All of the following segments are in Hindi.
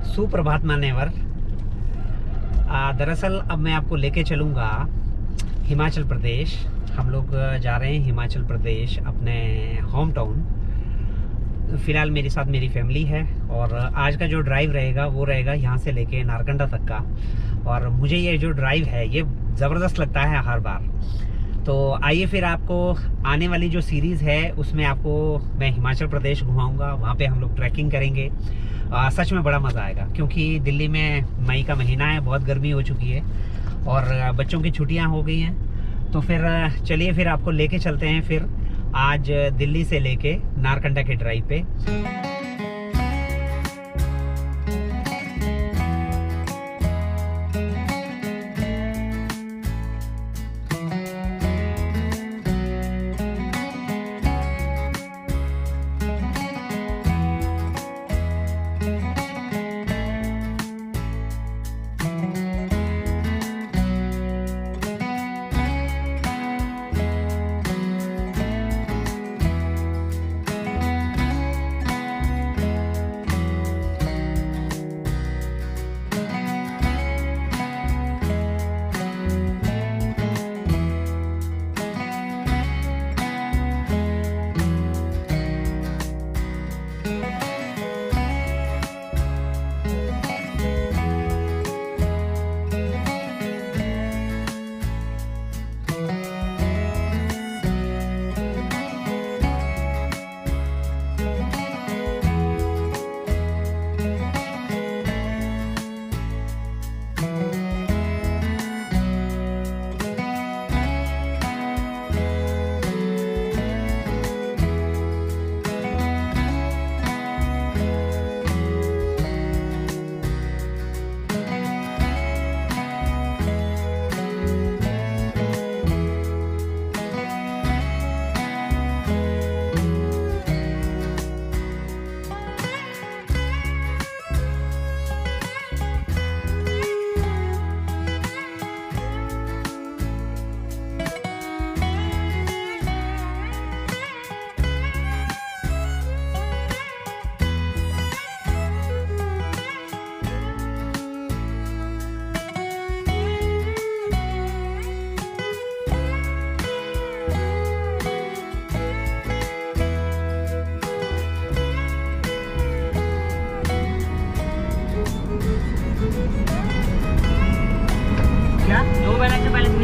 सुप्रभात मान्यवर। दरअसल अब मैं आपको लेके चलूँगा हिमाचल प्रदेश। हम लोग जा रहे हैं हिमाचल प्रदेश, अपने होम टाउन। फ़िलहाल मेरे साथ मेरी फैमिली है और आज का जो ड्राइव रहेगा वो रहेगा यहाँ से लेके नारकंडा तक का। और मुझे ये जो ड्राइव है ये ज़बरदस्त लगता है हर बार। तो आइए फिर आपको आने वाली जो सीरीज़ है उसमें आपको मैं हिमाचल प्रदेश घुमाऊँगा। वहाँ पे हम लोग ट्रैकिंग करेंगे। सच में बड़ा मज़ा आएगा क्योंकि दिल्ली में मई का महीना है, बहुत गर्मी हो चुकी है और बच्चों की छुट्टियां हो गई हैं। तो फिर चलिए फिर आपको लेके चलते हैं फिर आज दिल्ली से लेके नारकंडा के ड्राइव पे।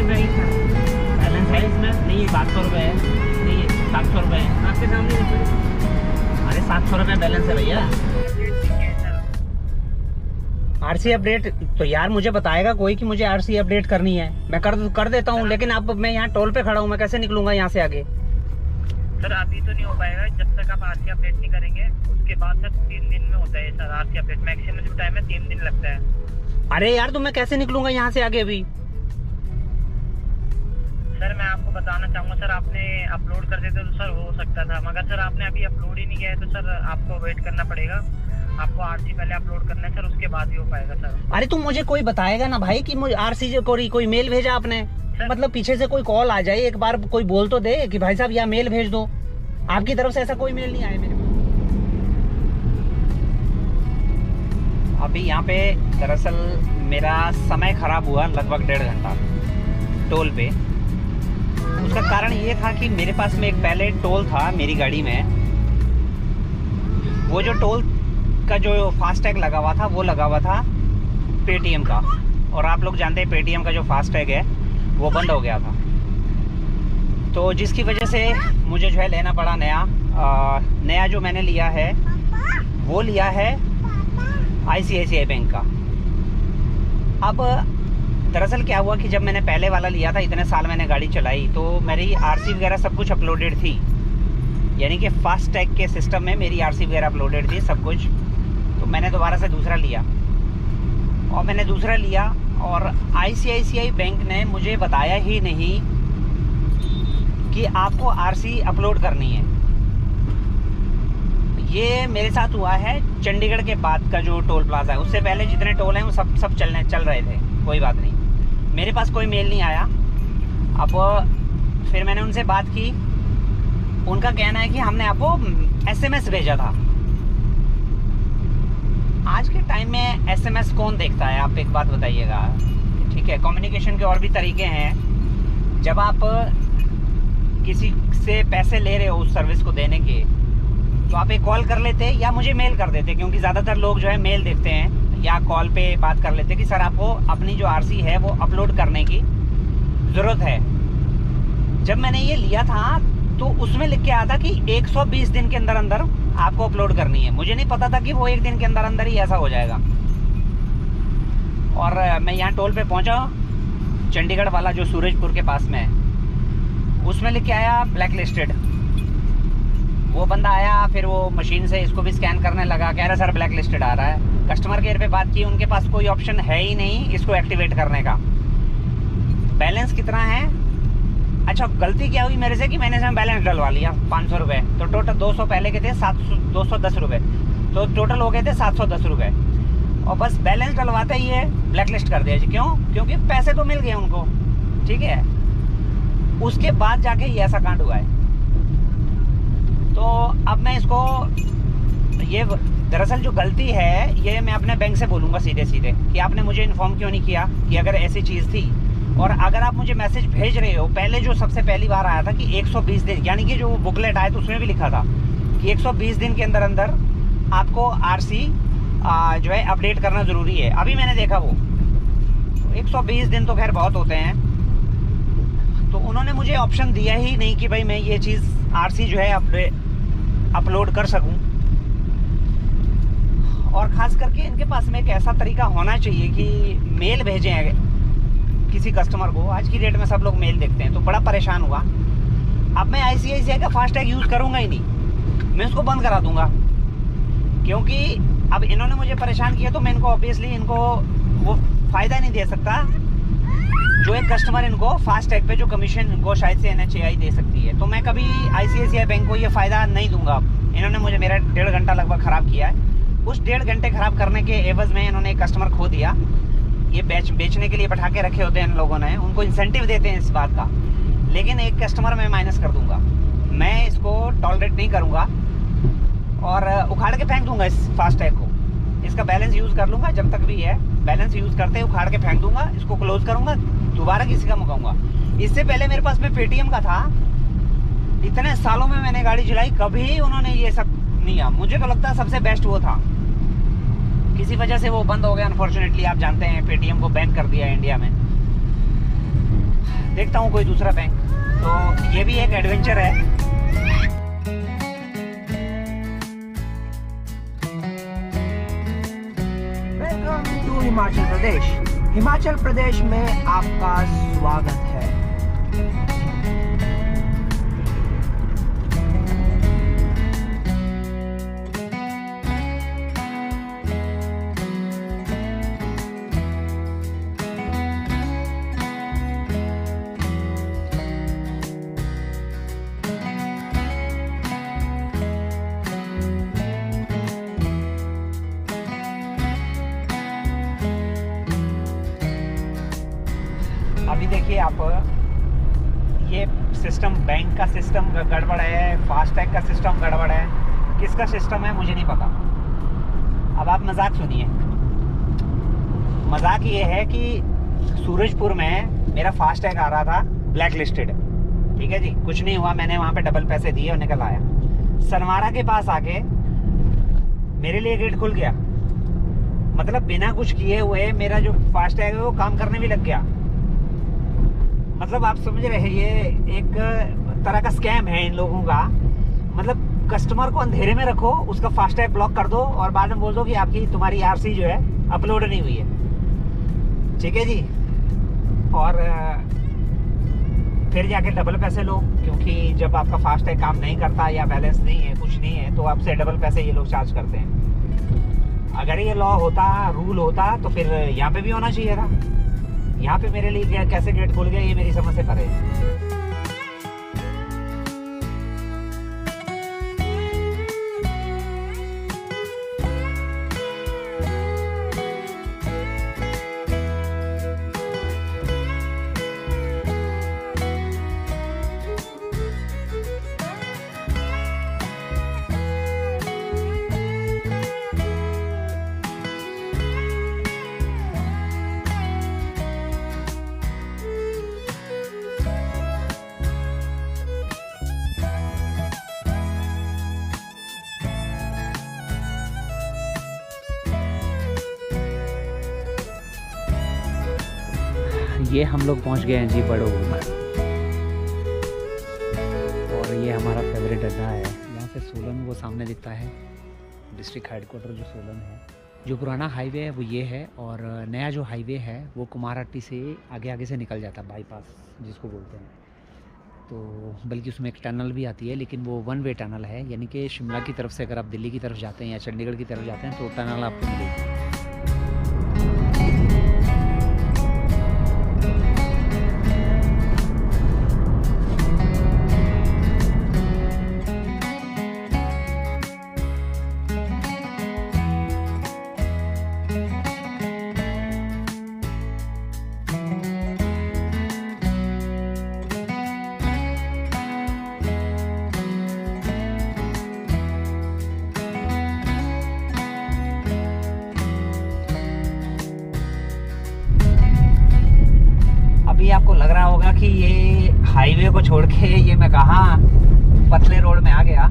बैलेंस है इसमें नहीं, 700 रुपये है। नहीं 700 रुपये है आपके सामने। अरे 700 रुपये बैलेंस है भैया। आरसी अपडेट तो यार मुझे बताएगा कोई कि मुझे आरसी अपडेट करनी है, मैं कर देता हूँ। लेकिन अब मैं यहाँ टोल पे खड़ा हूँ, मैं कैसे निकलूंगा यहाँ से आगे? सर अभी तो नहीं हो पाएगा जब तक आप आरसी अपडेट नहीं करेंगे। उसके बाद सर 3 दिन में होता है सर आरसी अपडेट। मैक्सिमम जो टाइम है 3 दिन लगता है। अरे यार तो मैं कैसे निकलूंगा यहाँ से आगे अभी? सर मैं आपको बताना चाहूँगा सर, आपने अपलोड कर देते तो सर हो सकता था, मगर सर आपने अभी अपलोड ही नहीं किया है तो सर आपको वेट करना पड़ेगा। आपको आरसी पहले अपलोड करना है सर, उसके बाद ही हो पाएगा सर। अरे तुम मुझे कोई बताएगा ना भाई कि मुझे आरसी कोई मेल भेजा आपने? मतलब पीछे से कोई कॉल आ जाए, एक बार कोई बोल तो दे कि भाई साहब यहाँ मेल भेज दो। आपकी तरफ से ऐसा कोई मेल नहीं आया मेरे पास। अभी यहाँ पे दरअसल मेरा समय खराब हुआ लगभग 1.5 घंटा टोल पे। उसका कारण ये था कि मेरे पास में एक पहले टोल था मेरी गाड़ी में। वो जो टोल का जो फास्टैग लगा हुआ था वो लगा हुआ था पेटीएम का, और आप लोग जानते हैं पेटीएम का जो फास्टैग है वो बंद हो गया था। तो जिसकी वजह से मुझे जो है लेना पड़ा नया जो मैंने लिया है वो लिया है ICICI बैंक का। अब दरअसल क्या हुआ कि जब मैंने पहले वाला लिया था, इतने साल मैंने गाड़ी चलाई, तो मेरी आरसी वगैरह सब कुछ अपलोडेड थी, यानी कि फास्टैग के सिस्टम में मेरी आरसी वगैरह अपलोडेड थी सब कुछ। तो मैंने दोबारा से दूसरा लिया और ICICI बैंक ने मुझे बताया ही नहीं कि आपको आरसी अपलोड करनी है। ये मेरे साथ हुआ है चंडीगढ़ के बाद का जो टोल प्लाजा है। उससे पहले जितने टोल हैं वो सब चल रहे थे, कोई बात नहीं। मेरे पास कोई मेल नहीं आया। अब फिर मैंने उनसे बात की, उनका कहना है कि हमने आपको SMS भेजा था। आज के टाइम में एसएमएस कौन देखता है, आप एक बात बताइएगा। ठीक है, कम्युनिकेशन के और भी तरीके हैं। जब आप किसी से पैसे ले रहे हो उस सर्विस को देने के, तो आप एक कॉल कर लेते या मुझे मेल कर देते, क्योंकि ज़्यादातर लोग जो है मेल देखते हैं, या कॉल पे बात कर लेते कि सर आपको अपनी जो आरसी है वो अपलोड करने की ज़रूरत है। जब मैंने ये लिया था तो उसमें लिख के आया था कि 120 दिन के अंदर अंदर आपको अपलोड करनी है। मुझे नहीं पता था कि वो एक दिन के अंदर अंदर ही ऐसा हो जाएगा। और मैं यहाँ टोल पे पहुँचा, चंडीगढ़ वाला जो सूरजपुर के पास में है, उसमें लिख के आया ब्लैक लिस्टेड। वो बंदा आया, फिर वो मशीन से इसको भी स्कैन करने लगा, कह रहा सर ब्लैक लिस्टेड आ रहा है। कस्टमर केयर पे बात की, उनके पास कोई ऑप्शन है ही नहीं इसको एक्टिवेट करने का। बैलेंस कितना है? अच्छा, गलती क्या हुई मेरे से कि मैंने इसमें बैलेंस डलवा लिया 500 रुपये। तो टोटल 200 पहले के थे, 210 रुपये, तो टोटल हो गए थे 710 रुपये। और बस बैलेंस डलवाते ही है ब्लैक लिस्ट कर दिया जी। क्यों? क्योंकि पैसे तो मिल गए उनको, ठीक है। उसके बाद जाके ये ऐसा कांड हुआ है। तो अब मैं इसको, ये दरअसल जो गलती है ये मैं अपने बैंक से बोलूँगा सीधे सीधे कि आपने मुझे इन्फॉर्म क्यों नहीं किया कि अगर ऐसी चीज़ थी। और अगर आप मुझे मैसेज भेज रहे हो, पहले जो सबसे पहली बार आया था कि 120 दिन, यानी कि जो बुकलेट आया तो उसमें भी लिखा था कि 120 दिन के अंदर अंदर आपको आरसी जो है अपडेट करना ज़रूरी है। अभी मैंने देखा वो 120 दिन तो खैर बहुत होते हैं, तो उन्होंने मुझे ऑप्शन दिया ही नहीं कि भाई मैं ये चीज़ आरसी जो है अपलोड कर सकूं। और ख़ास करके इनके पास में एक ऐसा तरीका होना चाहिए कि मेल भेजें किसी कस्टमर को। आज की डेट में सब लोग मेल देखते हैं, तो बड़ा परेशान हुआ। अब मैं ICICI का फास्टैग यूज़ करूँगा ही नहीं, मैं उसको बंद करा दूँगा। क्योंकि अब इन्होंने मुझे परेशान किया तो मैं इनको ऑब्वियसली इनको वो फ़ायदा नहीं दे सकता जो एक कस्टमर इनको फास्टैग पे जो कमीशन इनको शायद से NHAI दे सकती है। तो मैं कभी ICICI बैंक को ये फ़ायदा नहीं दूंगा। इन्होंने मुझे मेरा 1.5 घंटा लगभग ख़राब किया है। उस 1.5 घंटे ख़राब करने के एवज़ में इन्होंने एक कस्टमर खो दिया। ये बेचने के लिए बैठा के रखे होते हैं इन लोगों ने, उनको इंसेंटिव देते हैं इस बात का। लेकिन एक कस्टमर मैं माइनस कर दूंगा, मैं इसको टॉलरेट नहीं करूंगा और उखाड़ के फेंक दूंगा इस फास्टैग को। इसका बैलेंस यूज़ कर लूँगा जब तक भी है, बैलेंस यूज़ करते उखाड़ के फेंक दूंगा, इसको क्लोज़ करूँगा, दोबारा किसी का मंगाऊंगा। इससे पहले मेरे पास में पेटीएम का था, इतने सालों में मैंने गाड़ी चलाई, कभी उन्होंने ये सब नहीं किया। मुझे तो लगता है सबसे बेस्ट वो था। किसी वजह से वो बंद हो गया अनफॉर्चुनेटली। आप जानते हैं पेटीएम को बैन कर दिया है इंडिया में। देखता हूँ कोई दूसरा बैंक। तो ये भी एक एडवेंचर है। Welcome to Himachal Pradesh. हिमाचल प्रदेश में आपका स्वागत है। अभी देखिए आप, ये सिस्टम, बैंक का सिस्टम गड़बड़ है, फास्टैग का सिस्टम गड़बड़ है, किसका सिस्टम है मुझे नहीं पता। अब आप मजाक सुनिए। मजाक ये है कि सूरजपुर में मेरा फास्टैग आ रहा था ब्लैक लिस्टेड, ठीक है जी, कुछ नहीं हुआ, मैंने वहाँ पे डबल पैसे दिए और निकल आया। सनवारा के पास आके मेरे लिए गेट खुल गया, मतलब बिना कुछ किए हुए मेरा जो फास्टैग है वो काम करने भी लग गया। मतलब आप समझ रहे हैं, ये एक तरह का स्कैम है इन लोगों का। मतलब कस्टमर को अंधेरे में रखो, उसका फास्टैग ब्लॉक कर दो और बाद में बोल दो कि आपकी तुम्हारी आरसी जो है अपलोड नहीं हुई है, ठीक है जी। और फिर जाके डबल पैसे लो, क्योंकि जब आपका फास्टैग काम नहीं करता या बैलेंस नहीं है, कुछ नहीं है, तो आपसे डबल पैसे ये लोग चार्ज करते हैं। अगर ये लॉ होता, रूल होता, तो फिर यहाँ पे भी होना चाहिए था। यहाँ पे मेरे लिए कैसे गेट खुल गया ये मेरी समझ से परे है। ये हम लोग पहुंच गए हैं जी बड़ोग। और ये हमारा फेवरेट अड्डा है। यहाँ से सोलन वो सामने दिखता है, डिस्ट्रिक्ट हेडक्वार्टर जो सोलन है। जो पुराना हाईवे है वो ये है, और नया जो हाईवे है वो कुमारहट्टी से आगे से निकल जाता है, बाईपास जिसको बोलते हैं। तो बल्कि उसमें एक टनल भी आती है, लेकिन वो 1 वे टनल है, यानी कि शिमला की तरफ से अगर आप दिल्ली की तरफ जाते हैं या चंडीगढ़ की तरफ जाते हैं तो टनल आपको मिलेगी। अभी आपको लग रहा होगा कि ये हाईवे को छोड़ के ये मैं कहाँ पतले रोड में आ गया।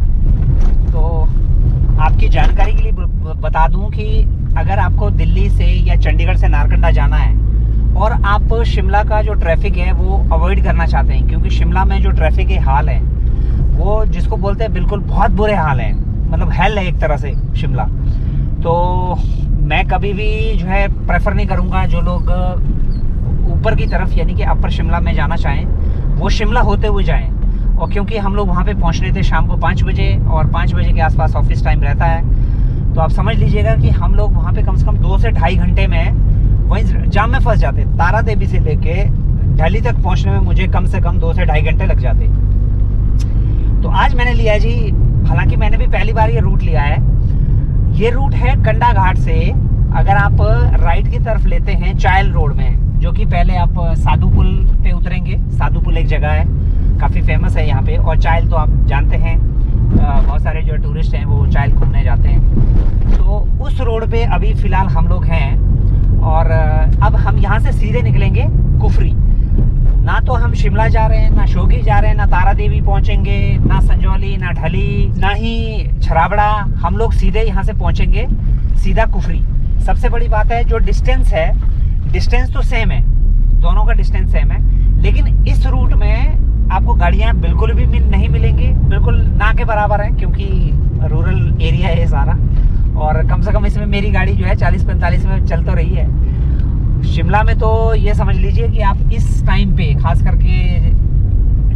तो आपकी जानकारी के लिए बता दूं कि अगर आपको दिल्ली से या चंडीगढ़ से नारकंडा जाना है और आप शिमला का जो ट्रैफिक है वो अवॉइड करना चाहते हैं, क्योंकि शिमला में जो ट्रैफिक के हाल है वो जिसको बोलते हैं बिल्कुल बहुत बुरे हाल हैं, मतलब हेल है एक तरह से शिमला। तो मैं कभी भी जो है प्रेफर नहीं करूँगा जो लोग ऊपर की तरफ यानी कि अपर शिमला में जाना चाहें वो शिमला होते हुए जाएं। और क्योंकि हम लोग वहाँ पे पहुँचने थे शाम को 5 बजे और 5 बजे के आसपास ऑफिस टाइम रहता है, तो आप समझ लीजिएगा कि हम लोग वहाँ पे कम से कम 2 से ढाई घंटे में वहीं जाम में फंस जाते। तारा देवी से लेके दिल्ली तक पहुँचने में मुझे कम से कम 2 से ढाई घंटे लग जाते। तो आज मैंने लिया जी, हालांकि मैंने भी पहली बार ये रूट लिया है। ये रूट है कंडा घाट से अगर आप राइट की तरफ लेते हैं चायल रोड में, जो कि पहले आप साधु पुल पे उतरेंगे। साधु पुल एक जगह है, काफ़ी फेमस है यहाँ पे, और चायल तो आप जानते हैं बहुत सारे जो टूरिस्ट हैं वो चायल घूमने जाते हैं। तो उस रोड पे अभी फ़िलहाल हम लोग हैं, और अब हम यहाँ से सीधे निकलेंगे कुफरी। ना तो हम शिमला जा रहे हैं, ना शोगी जा रहे हैं, ना तारा देवी पहुँचेंगे, ना संजौली, ना ढली, ना ही छराबड़ा। हम लोग सीधे यहाँ से पहुँचेंगे सीधा कुफरी। सबसे बड़ी बात है जो डिस्टेंस है, डिस्टेंस तो सेम है, दोनों का डिस्टेंस सेम है, लेकिन इस रूट में आपको गाड़ियाँ बिल्कुल भी नहीं मिलेंगी, बिल्कुल ना के बराबर है, क्योंकि रूरल एरिया है सारा। और कम से कम इसमें मेरी गाड़ी जो है 40-45 में चल तो रही है। शिमला में तो ये समझ लीजिए कि आप इस टाइम पे, खास करके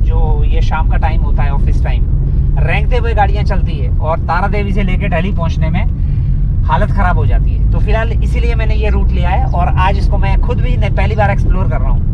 जो ये शाम का टाइम होता है ऑफिस टाइम, रेंगते हुए गाड़ियाँ चलती है, और तारा देवी से लेकर दिल्ली पहुँचने में हालत ख़राब हो जाती है। तो फिलहाल इसीलिए मैंने ये रूट लिया है, और आज इसको मैं खुद भी पहली बार एक्सप्लोर कर रहा हूँ।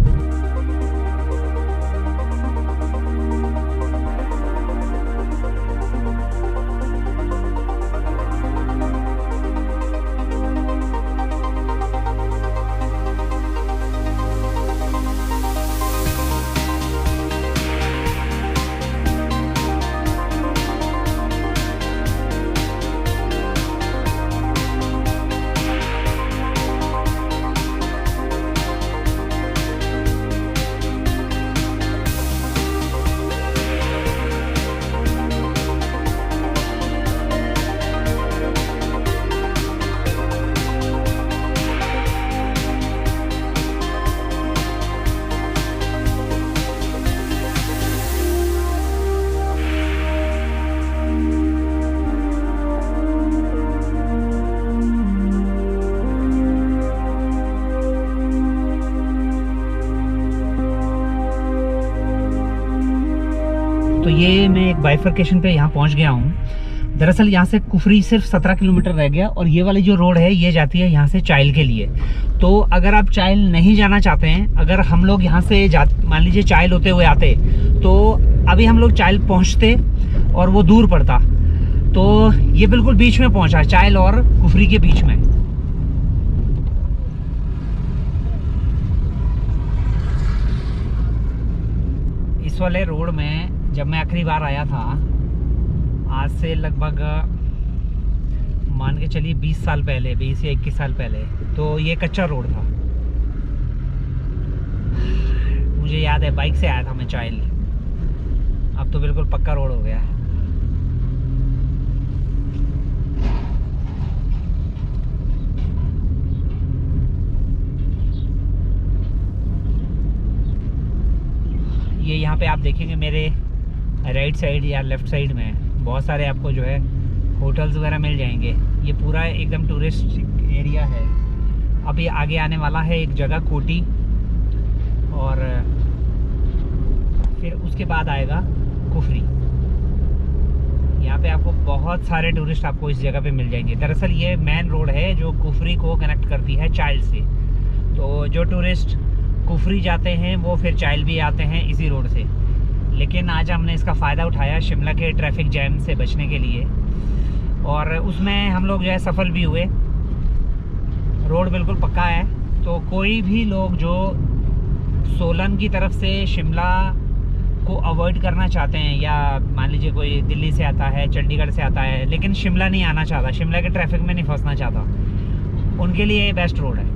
तो ये मैं एक बाइफर्केशन पे यहाँ पहुँच गया हूँ। दरअसल यहाँ से कुफरी सिर्फ 17 किलोमीटर रह गया, और ये वाली जो रोड है ये जाती है यहाँ से चायल के लिए। तो अगर आप चायल नहीं जाना चाहते हैं, अगर हम लोग यहाँ से मान लीजिए चायल होते हुए आते, तो अभी हम लोग चायल पहुँचते और वो दूर पड़ता। तो ये बिल्कुल बीच में पहुँचा, चायल और कुफरी के बीच में। इस वाले रोड में जब मैं आखिरी बार आया था, आज से लगभग मान के चलिए 20 साल पहले, 20 या 21 साल पहले, तो ये कच्चा रोड था। मुझे याद है बाइक से आया था मैं चायल, अब तो बिल्कुल पक्का रोड हो गया है। यहाँ पे आप देखेंगे मेरे राइट साइड या लेफ़्ट साइड में बहुत सारे आपको जो है होटल्स वगैरह मिल जाएंगे। ये पूरा एकदम टूरिस्टिक एरिया है। अभी आगे आने वाला है एक जगह कोटी, और फिर उसके बाद आएगा कुफरी। यहाँ पे आपको बहुत सारे टूरिस्ट आपको इस जगह पे मिल जाएंगे। दरअसल ये मेन रोड है जो कुफरी को कनेक्ट करती है चाइल से। तो जो टूरिस्ट कुफरी जाते हैं वो फिर चाइल भी आते हैं इसी रोड से। लेकिन आज हमने इसका फ़ायदा उठाया शिमला के ट्रैफिक जैम से बचने के लिए, और उसमें हम लोग जो है सफल भी हुए। रोड बिल्कुल पक्का है, तो कोई भी लोग जो सोलन की तरफ से शिमला को अवॉइड करना चाहते हैं, या मान लीजिए कोई दिल्ली से आता है, चंडीगढ़ से आता है, लेकिन शिमला नहीं आना चाहता, शिमला के ट्रैफिक में नहीं फंसना चाहता, उनके लिए ये बेस्ट रोड है।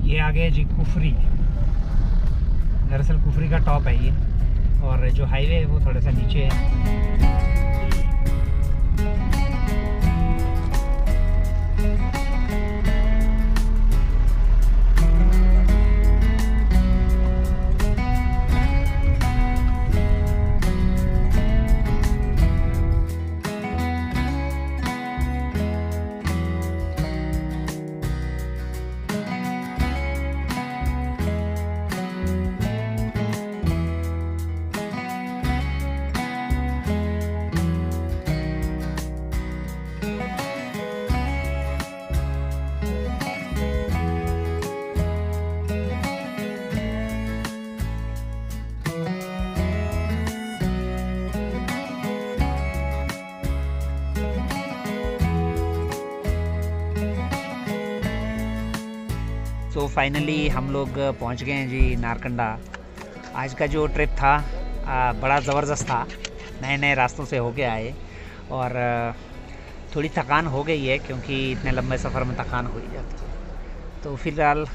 ये आ गया जी कुफरी। दरअसल कुफरी का टॉप है ये, और जो हाईवे है वो थोड़ा सा नीचे है। तो फाइनली हम लोग पहुंच गए हैं जी नारकंडा। आज का जो ट्रिप था बड़ा ज़बरदस्त था। नए नए रास्तों से होके आए, और थोड़ी थकान हो गई है क्योंकि इतने लंबे सफ़र में थकान हो ही जाती है। तो फिलहाल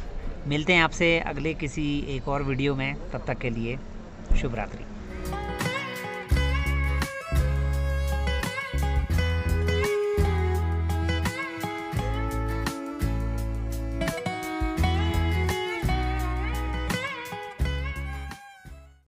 मिलते हैं आपसे अगले किसी एक और वीडियो में। तब तक के लिए शुभ रात्रि।